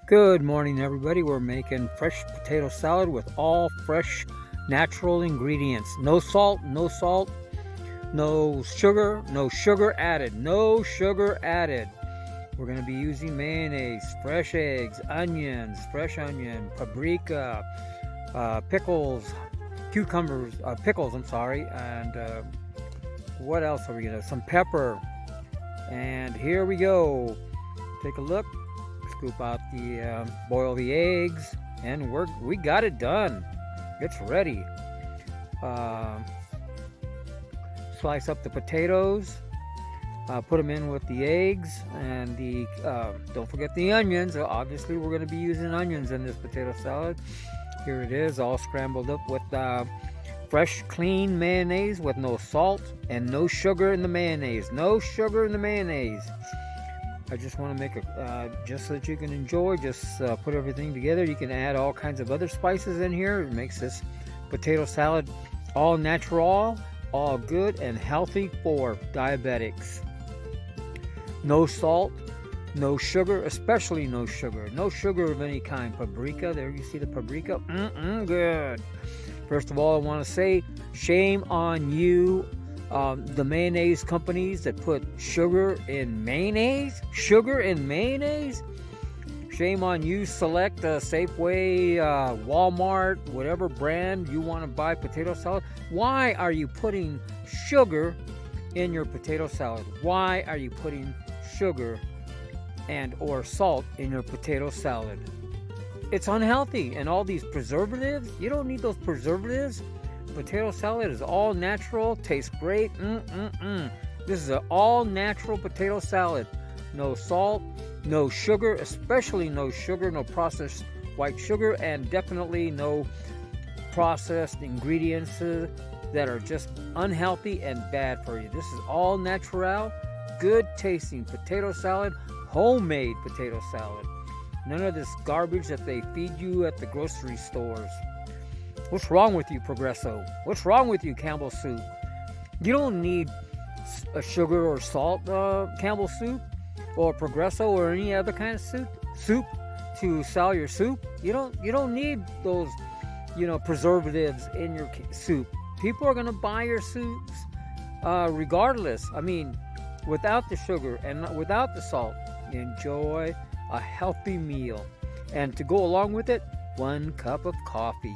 Good morning, everybody. We're making fresh potato salad with all fresh, natural ingredients. No salt, no sugar added. No sugar added. We're going to be using mayonnaise, fresh eggs, onions, fresh onion, paprika, pickles, pickles, and what else are we going to? Some pepper. And here we go. Take a look. Scoop out boil the eggs, and we got it done. It's ready. Slice up the potatoes, put them in with the eggs, and don't forget the onions. Obviously, we're going to be using onions in this potato salad. Here it is, all scrambled up with fresh, clean mayonnaise with no salt and no sugar in the mayonnaise. No sugar in the mayonnaise. I just want to make just so that you can enjoy, put everything together. You can add all kinds of other spices in here. It makes this potato salad all natural, all good and healthy for diabetics. No salt, no sugar, especially no sugar. No sugar of any kind. Paprika, there you see the paprika. Good. First of all, I want to say, shame on you, the mayonnaise companies that put sugar in mayonnaise. Sugar in mayonnaise? Shame on you. Select Safeway, Walmart, whatever brand you want to buy potato salad. Why are you putting sugar in your potato salad? Why are you putting sugar and or salt in your potato salad? It's unhealthy. And all these preservatives, you don't need those preservatives. Potato salad is all natural, tastes great. This is an all natural potato salad. No salt, no sugar, especially no sugar, no processed white sugar, and definitely no processed ingredients that are just unhealthy and bad for you. This is all natural, good tasting potato salad, homemade potato salad. None of this garbage that they feed you at the grocery stores. What's wrong with you, Progresso? What's wrong with you, Campbell's soup? You don't need a sugar or salt, Campbell's soup, or Progresso, or any other kind of soup to sell your soup. You don't need those, preservatives in your soup. People are gonna buy your soups, regardless. I mean, without the sugar and without the salt. Enjoy a healthy meal, and to go along with it, 1 cup of coffee.